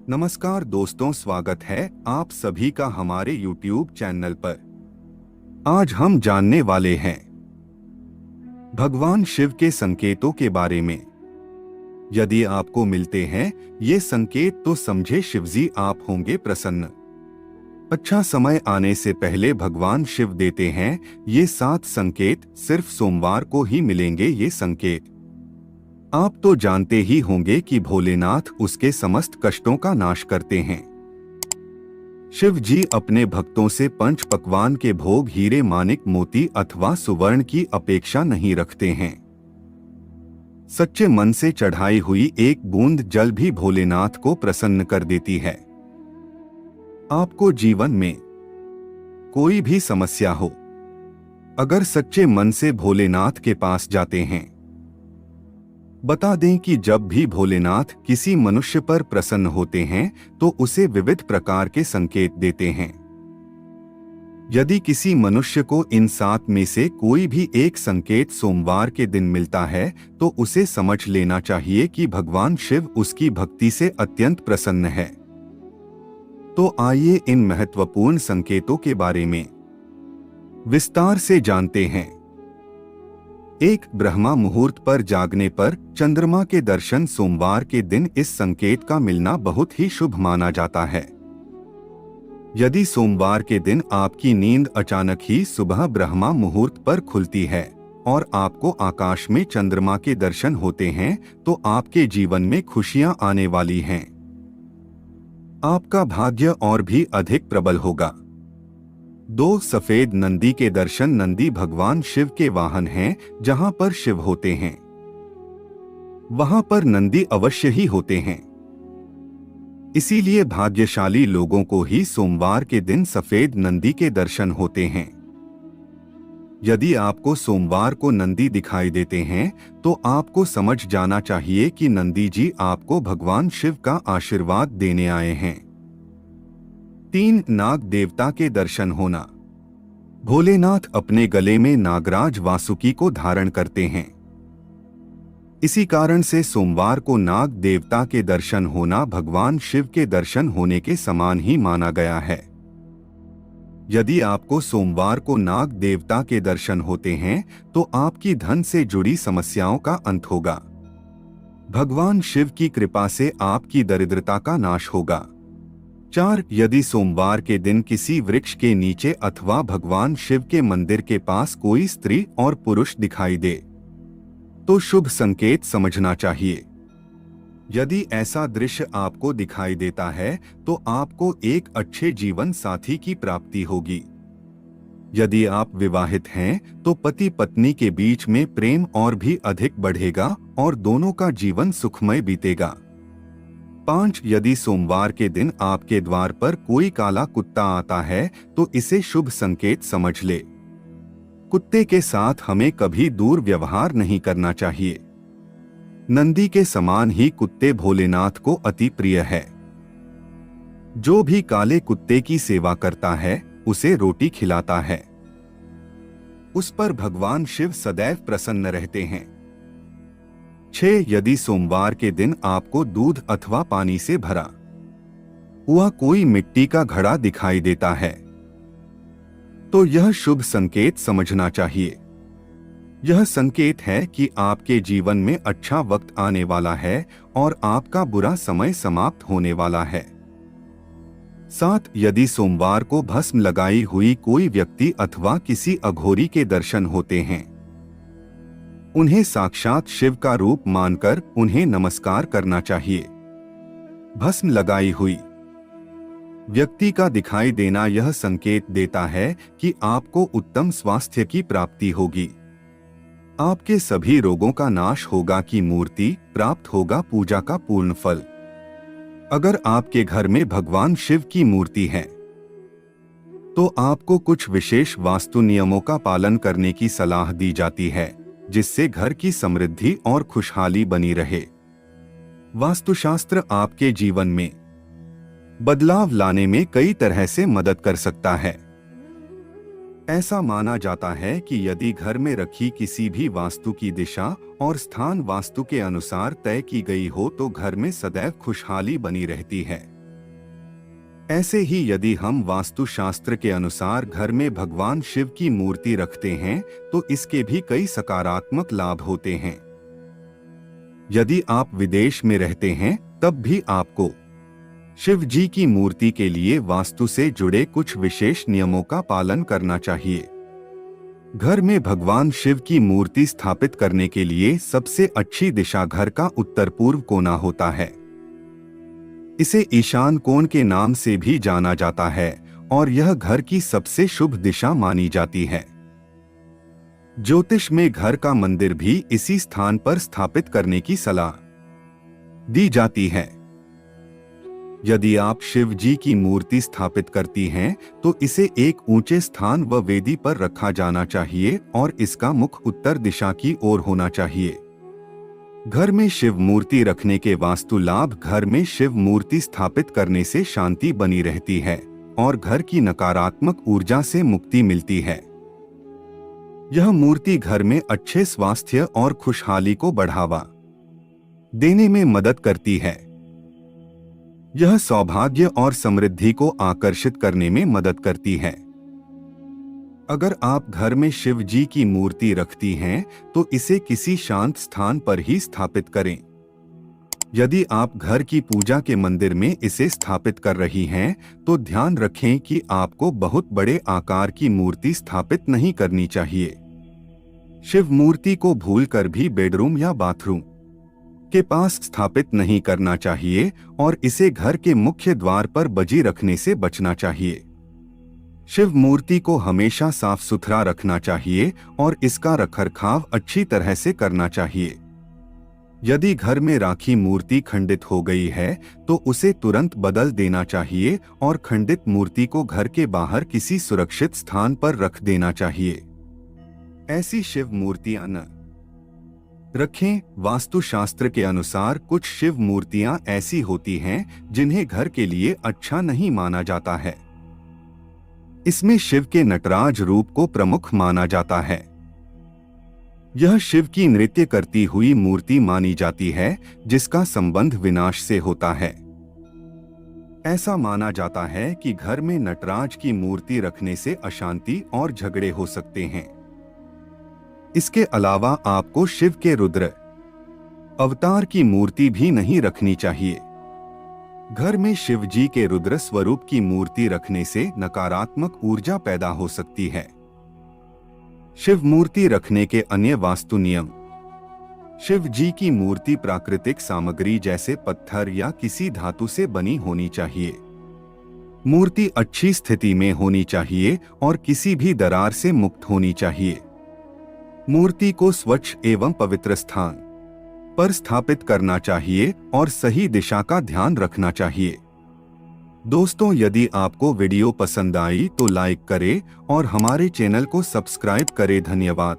नमस्कार दोस्तों, स्वागत है आप सभी का हमारे YouTube चैनल पर। आज हम जानने वाले हैं भगवान शिव के संकेतों के बारे में। यदि आपको मिलते हैं ये संकेत तो समझे शिवजी आप होंगे प्रसन्न। अच्छा समय आने से पहले भगवान शिव देते हैं ये 7 संकेत। सिर्फ सोमवार को ही मिलेंगे ये संकेत। आप तो जानते ही होंगे कि भोलेनाथ उसके समस्त कष्टों का नाश करते हैं। शिव जी अपने भक्तों से पंच पकवान के भोग हीरे मानिक मोती अथवा सुवर्ण की अपेक्षा नहीं रखते हैं। सच्चे मन से चढ़ाई हुई एक बूंद जल भी भोलेनाथ को प्रसन्न कर देती है। आपको जीवन में कोई भी समस्या हो, अगर सच्चे मन से भोलेनाथ के पास जाते हैं, बता दें कि जब भी भोलेनाथ किसी मनुष्य पर प्रसन्न होते हैं तो उसे विविध प्रकार के संकेत देते हैं। यदि किसी मनुष्य को इन 7 में से कोई भी एक संकेत सोमवार के दिन मिलता है तो उसे समझ लेना चाहिए कि भगवान शिव उसकी भक्ति से अत्यंत प्रसन्न है। तो आइए इन महत्वपूर्ण संकेतों के बारे में विस्तार से जानते हैं। 1. ब्रह्मा मुहूर्त पर जागने पर चंद्रमा के दर्शन। सोमवार के दिन इस संकेत का मिलना बहुत ही शुभ माना जाता है। यदि सोमवार के दिन आपकी नींद अचानक ही सुबह ब्रह्मा मुहूर्त पर खुलती है और आपको आकाश में चंद्रमा के दर्शन होते हैं तो आपके जीवन में खुशियां आने वाली हैं। आपका भाग्य और भी अधिक प्रबल होगा। 2. सफेद नंदी के दर्शन। नंदी भगवान शिव के वाहन हैं। जहां पर शिव होते हैं वहां पर नंदी अवश्य ही होते हैं। इसीलिए भाग्यशाली लोगों को ही सोमवार के दिन सफेद नंदी के दर्शन होते हैं। यदि आपको सोमवार को नंदी दिखाई देते हैं तो आपको समझ जाना चाहिए कि नंदी जी आपको भगवान शिव का आशीर्वाद देने आए हैं। 3. नाग देवता के दर्शन होना। भोलेनाथ अपने गले में नागराज वासुकी को धारण करते हैं। इसी कारण से सोमवार को नाग देवता के दर्शन होना भगवान शिव के दर्शन होने के समान ही माना गया है। यदि आपको सोमवार को नाग देवता के दर्शन होते हैं तो आपकी धन से जुड़ी समस्याओं का अंत होगा। भगवान शिव की कृपा से आपकी दरिद्रता का नाश होगा। 4. यदि सोमवार के दिन किसी वृक्ष के नीचे अथवा भगवान शिव के मंदिर के पास कोई स्त्री और पुरुष दिखाई दे तो शुभ संकेत समझना चाहिए। यदि ऐसा दृश्य आपको दिखाई देता है तो आपको एक अच्छे जीवन साथी की प्राप्ति होगी। यदि आप विवाहित हैं तो पति पत्नी के बीच में प्रेम और भी अधिक बढ़ेगा और दोनों का जीवन सुखमय बीतेगा। 5. यदि सोमवार के दिन आपके द्वार पर कोई काला कुत्ता आता है तो इसे शुभ संकेत समझ ले। कुत्ते के साथ हमें कभी दूर व्यवहार नहीं करना चाहिए। नंदी के समान ही कुत्ते भोलेनाथ को अति प्रिय है। जो भी काले कुत्ते की सेवा करता है उसे रोटी खिलाता है। उस पर भगवान शिव सदैव प्रसन्न रहते हैं। 6. यदि सोमवार के दिन आपको दूध अथवा पानी से भरा हुआ कोई मिट्टी का घड़ा दिखाई देता है तो यह शुभ संकेत समझना चाहिए। यह संकेत है कि आपके जीवन में अच्छा वक्त आने वाला है और आपका बुरा समय समाप्त होने वाला है। 7. यदि सोमवार को भस्म लगाई हुई कोई व्यक्ति अथवा किसी अघोरी के दर्शन होते हैं, उन्हें साक्षात शिव का रूप मानकर उन्हें नमस्कार करना चाहिए। भस्म लगाई हुई व्यक्ति का दिखाई देना यह संकेत देता है कि आपको उत्तम स्वास्थ्य की प्राप्ति होगी। आपके सभी रोगों का नाश होगा की मूर्ति प्राप्त होगा पूजा का पूर्ण फल। अगर आपके घर में भगवान शिव की मूर्ति है तो आपको कुछ विशेष वास्तु नियमों का पालन करने की सलाह दी जाती है जिससे घर की समृद्धि और खुशहाली बनी रहे। वास्तुशास्त्र आपके जीवन में बदलाव लाने में कई तरह से मदद कर सकता है। ऐसा माना जाता है कि यदि घर में रखी किसी भी वास्तु की दिशा और स्थान वास्तु के अनुसार तय की गई हो तो घर में सदैव खुशहाली बनी रहती है। ऐसे ही यदि हम वास्तुशास्त्र के अनुसार घर में भगवान शिव की मूर्ति रखते हैं तो इसके भी कई सकारात्मक लाभ होते हैं। यदि आप विदेश में रहते हैं तब भी आपको शिव जी की मूर्ति के लिए वास्तु से जुड़े कुछ विशेष नियमों का पालन करना चाहिए। घर में भगवान शिव की मूर्ति स्थापित करने के लिए सबसे अच्छी दिशा घर का उत्तर पूर्व कोना होता है। इसे ईशान कोण के नाम से भी जाना जाता है और यह घर की सबसे शुभ दिशा मानी जाती है। ज्योतिष में घर का मंदिर भी इसी स्थान पर स्थापित करने की सलाह दी जाती है। यदि आप शिव जी की मूर्ति स्थापित करती हैं तो इसे एक ऊंचे स्थान व वेदी पर रखा जाना चाहिए और इसका मुख उत्तर दिशा की ओर होना चाहिए। घर में शिव मूर्ति रखने के वास्तु लाभ: घर में शिव मूर्ति स्थापित करने से शांति बनी रहती है और घर की नकारात्मक ऊर्जा से मुक्ति मिलती है। यह मूर्ति घर में अच्छे स्वास्थ्य और खुशहाली को बढ़ावा देने में मदद करती है। यह सौभाग्य और समृद्धि को आकर्षित करने में मदद करती है। अगर आप घर में शिव जी की मूर्ति रखती हैं तो इसे किसी शांत स्थान पर ही स्थापित करें। यदि आप घर की पूजा के मंदिर में इसे स्थापित कर रही हैं तो ध्यान रखें कि आपको बहुत बड़े आकार की मूर्ति स्थापित नहीं करनी चाहिए। शिव मूर्ति को भूलकर भी बेडरूम या बाथरूम के पास स्थापित नहीं करना चाहिए और इसे घर के मुख्य द्वार पर बजी रखने से बचना चाहिए। शिव मूर्ति को हमेशा साफ सुथरा रखना चाहिए और इसका रखरखाव अच्छी तरह से करना चाहिए। यदि घर में राखी मूर्ति खंडित हो गई है तो उसे तुरंत बदल देना चाहिए और खंडित मूर्ति को घर के बाहर किसी सुरक्षित स्थान पर रख देना चाहिए। ऐसी शिव मूर्तियां न रखें। वास्तुशास्त्र के अनुसार कुछ शिव मूर्तियां ऐसी होती हैं जिन्हें घर के लिए अच्छा नहीं माना जाता है। इसमें शिव के नटराज रूप को प्रमुख माना जाता है। यह शिव की नृत्य करती हुई मूर्ति मानी जाती है जिसका संबंध विनाश से होता है। ऐसा माना जाता है कि घर में नटराज की मूर्ति रखने से अशांति और झगड़े हो सकते हैं। इसके अलावा आपको शिव के रुद्र अवतार की मूर्ति भी नहीं रखनी चाहिए। घर में शिव जी के रुद्र स्वरूप की मूर्ति रखने से नकारात्मक ऊर्जा पैदा हो सकती है। शिव मूर्ति रखने के अन्य वास्तु नियम: शिव जी की मूर्ति प्राकृतिक सामग्री जैसे पत्थर या किसी धातु से बनी होनी चाहिए। मूर्ति अच्छी स्थिति में होनी चाहिए और किसी भी दरार से मुक्त होनी चाहिए। मूर्ति को स्वच्छ एवं पवित्र स्थान पर स्थापित करना चाहिए और सही दिशा का ध्यान रखना चाहिए। दोस्तों, यदि आपको वीडियो पसंद आई तो लाइक करें और हमारे चैनल को सब्सक्राइब करें। धन्यवाद।